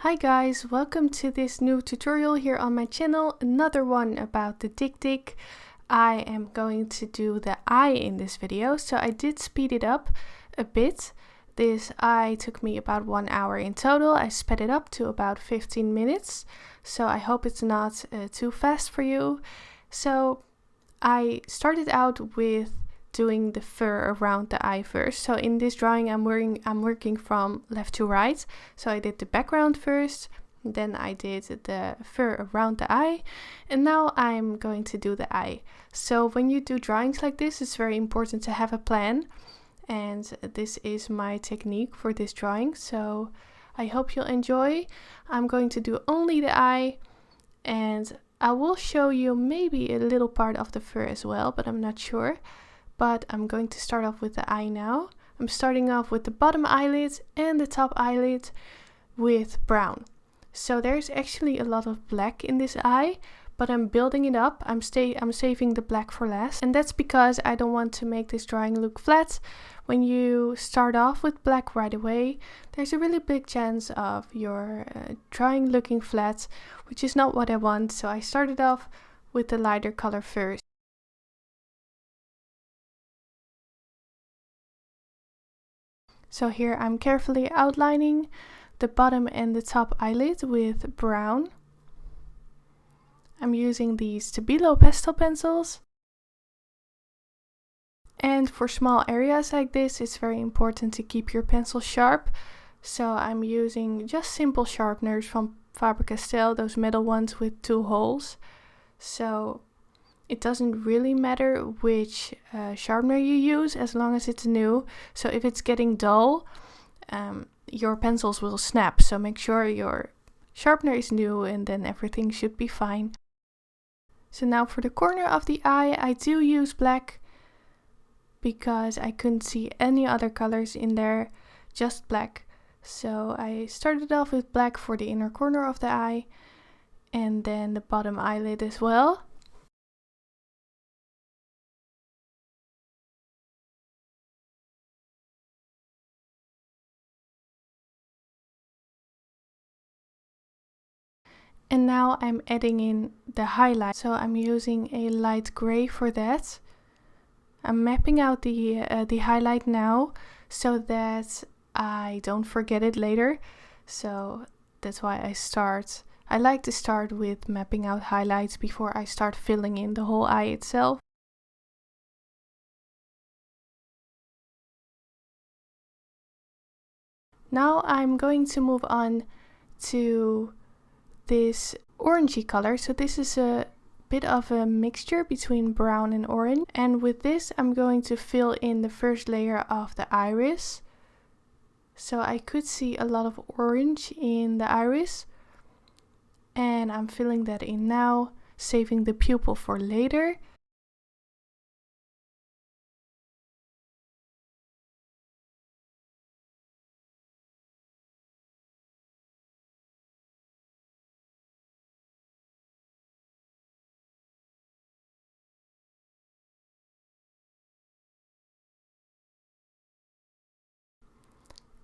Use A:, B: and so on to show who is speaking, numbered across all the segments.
A: Hi guys, welcome to this new tutorial here on my channel, another one about the Dik-Dik. I am going to do the eye in this video, so I did speed it up a bit. This eye took me about 1 hour in total. I sped it up to about 15 minutes, so I hope it's not too fast for you. So I started out with doing the fur around the eye first. So in this drawing I'm working from left to right. So I did the background first, then I did the fur around the eye, and now I'm going to do the eye. So when you do drawings like this, it's very important to have a plan, and this is my technique for this drawing. So I hope you'll enjoy. I'm going to do only the eye, and I will show you maybe a little part of the fur as well, but I'm not sure. But I'm going to start off with the eye now. I'm starting off with the bottom eyelid and the top eyelid with brown. So there's actually a lot of black in this eye, but I'm building it up. I'm saving the black for last, and that's because I don't want to make this drawing look flat. When you start off with black right away, there's a really big chance of your drawing looking flat, which is not what I want. So I started off with the lighter color first. So here I'm carefully outlining the bottom and the top eyelid with brown. I'm using these Stabilo pastel pencils. And for small areas like this, it's very important to keep your pencil sharp. So I'm using just simple sharpeners from Faber-Castell, those metal ones with 2 holes. So it doesn't really matter which sharpener you use as long as it's new. So if it's getting dull, your pencils will snap. So make sure your sharpener is new and then everything should be fine. So now for the corner of the eye, I do use black because I couldn't see any other colors in there, just black. So I started off with black for the inner corner of the eye and then the bottom eyelid as well. And now I'm adding in the highlight. So I'm using a light gray for that. I'm mapping out the highlight now so that I don't forget it later. So that's why I like to start with mapping out highlights before I start filling in the whole eye itself. Now I'm going to move on to this orangey color. So this is a bit of a mixture between brown and orange, and with this I'm going to fill in the first layer of the iris. So I could see a lot of orange in the iris, and I'm filling that in now, saving the pupil for later.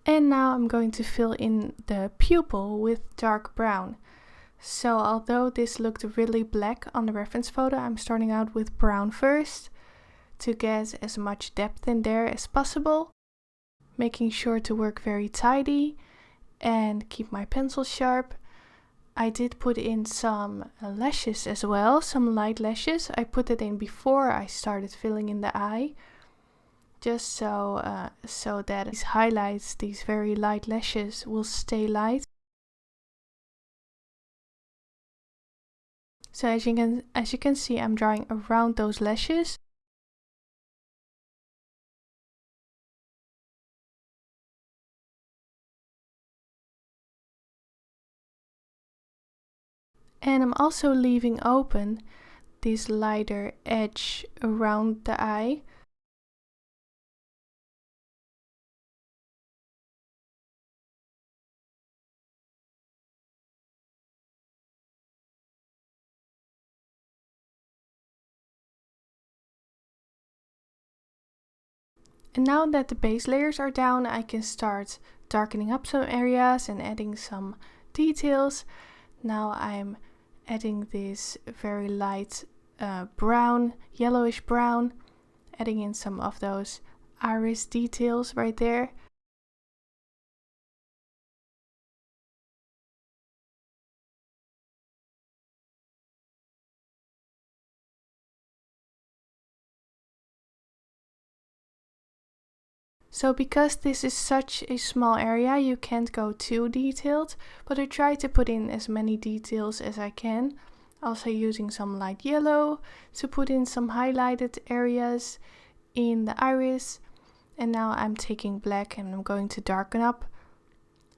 A: And now I'm going to fill in the pupil with dark brown. So although this looked really black on the reference photo, I'm starting out with brown first to get as much depth in there as possible, making sure to work very tidy and keep my pencil sharp. I did put in some lashes as well, some light lashes. I put it in before I started filling in the eye, just so that these highlights, these very light lashes, will stay light. So as you can see, I'm drawing around those lashes. And I'm also leaving open this lighter edge around the eye. And now that the base layers are down, I can start darkening up some areas and adding some details. Now I'm adding this very light brown, yellowish brown, adding in some of those iris details right there. So because this is such a small area, you can't go too detailed, but I try to put in as many details as I can. Also using some light yellow to put in some highlighted areas in the iris. And now I'm taking black and I'm going to darken up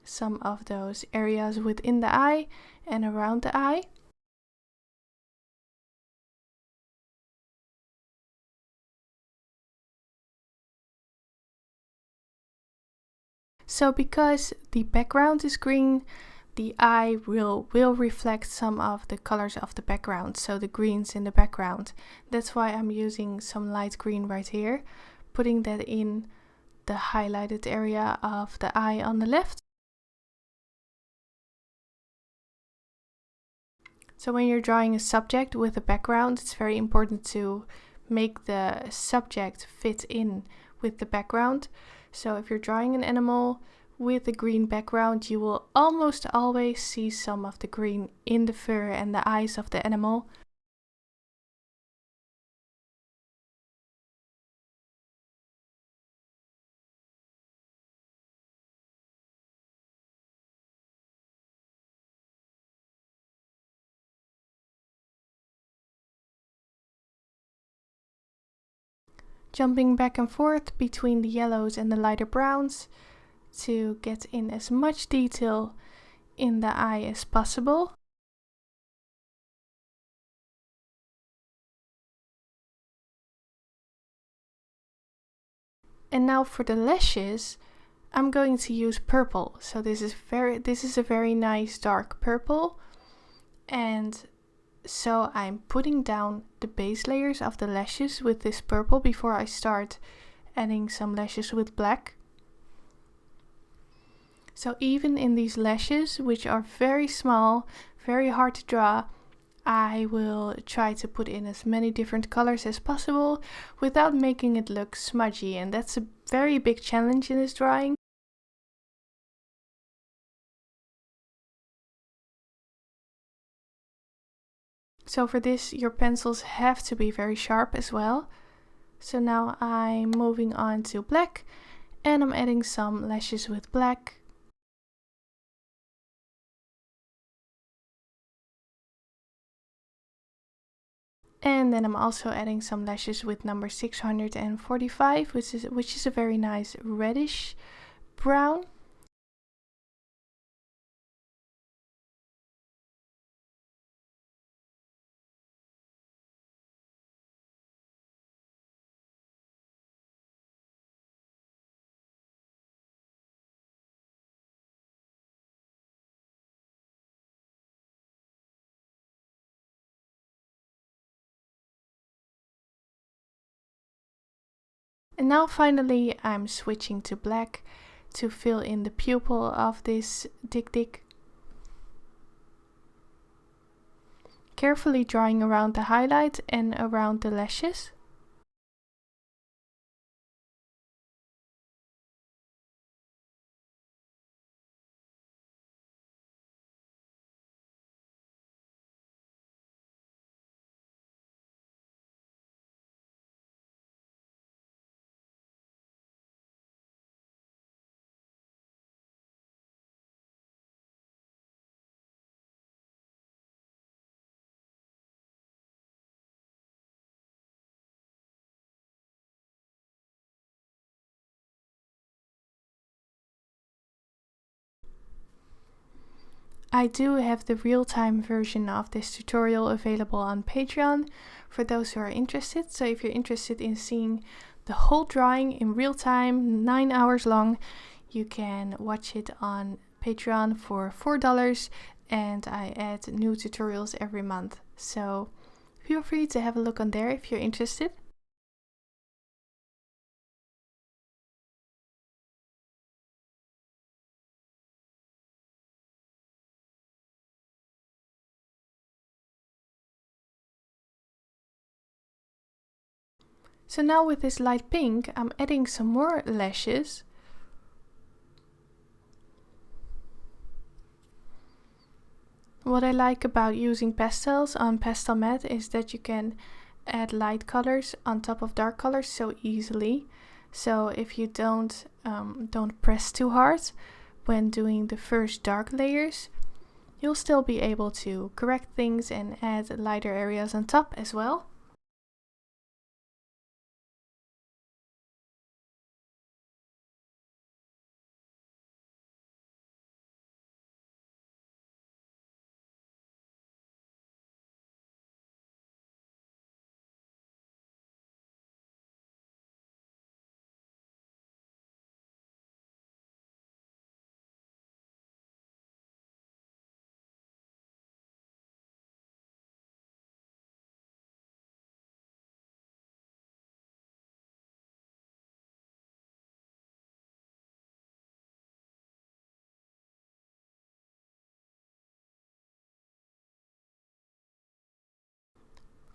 A: some of those areas within the eye and around the eye. So because the background is green, the eye will reflect some of the colors of the background, so the greens in the background. That's why I'm using some light green right here, putting that in the highlighted area of the eye on the left. So when you're drawing a subject with a background, it's very important to make the subject fit in with the background. So if you're drawing an animal with a green background, you will almost always see some of the green in the fur and the eyes of the animal. Jumping back and forth between the yellows and the lighter browns to get in as much detail in the eye as possible. And now for the lashes, I'm going to use purple. So this is a very nice dark purple. And so I'm putting down the base layers of the lashes with this purple before I start adding some lashes with black. So even in these lashes, which are very small, very hard to draw, I will try to put in as many different colors as possible without making it look smudgy, and that's a very big challenge in this drawing. So for this, your pencils have to be very sharp as well. So now I'm moving on to black and I'm adding some lashes with black. And then I'm also adding some lashes with number 645, which is a very nice reddish brown. And now finally I'm switching to black to fill in the pupil of this Dik-Dik. Carefully drawing around the highlight and around the lashes. I do have the real-time version of this tutorial available on Patreon for those who are interested. So if you're interested in seeing the whole drawing in real time, 9 hours long, you can watch it on Patreon for $4, and I add new tutorials every month. So feel free to have a look on there if you're interested. So now with this light pink, I'm adding some more lashes. What I like about using pastels on pastel matte is that you can add light colors on top of dark colors so easily. So if you don't press too hard when doing the first dark layers, you'll still be able to correct things and add lighter areas on top as well.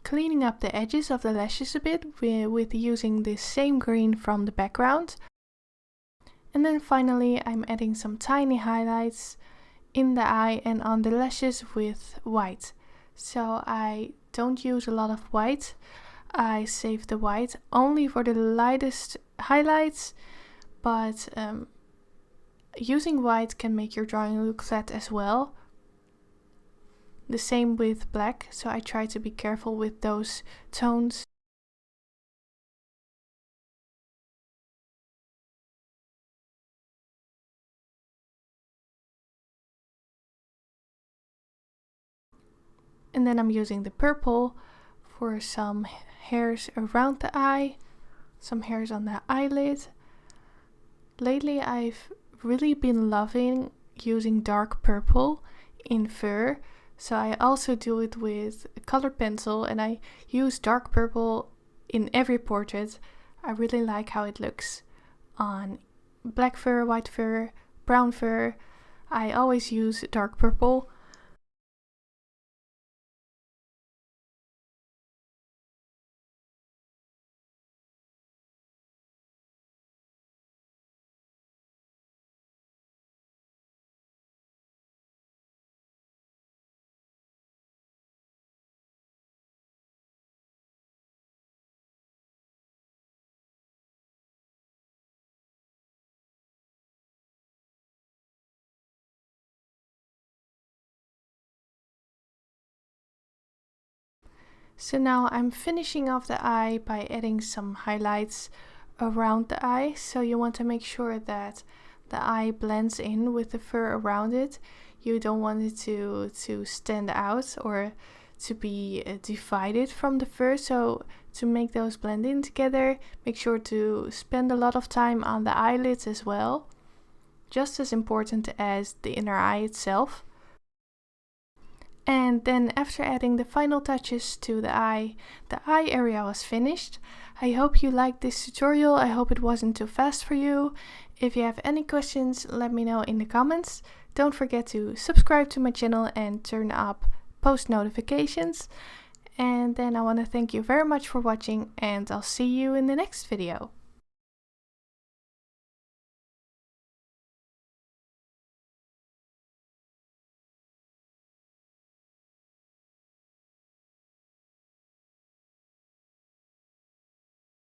A: Cleaning up the edges of the lashes a bit with using the same green from the background. And then finally I'm adding some tiny highlights in the eye and on the lashes with white. So I don't use a lot of white. I save the white only for the lightest highlights, but using white can make your drawing look flat as well. The same with black, so I try to be careful with those tones. And then I'm using the purple for some hairs around the eye, some hairs on the eyelid. Lately I've really been loving using dark purple in fur. So I also do it with a colored pencil and I use dark purple in every portrait. I really like how it looks on black fur, white fur, brown fur. I always use dark purple. So now I'm finishing off the eye by adding some highlights around the eye. So you want to make sure that the eye blends in with the fur around it. You don't want it to stand out or to be divided from the fur. So to make those blend in together, make sure to spend a lot of time on the eyelids as well. Just as important as the inner eye itself. And then after adding the final touches to the eye area was finished. I hope you liked this tutorial. I hope it wasn't too fast for you. If you have any questions, let me know in the comments. Don't forget to subscribe to my channel and turn up post notifications. And then I want to thank you very much for watching and I'll see you in the next video.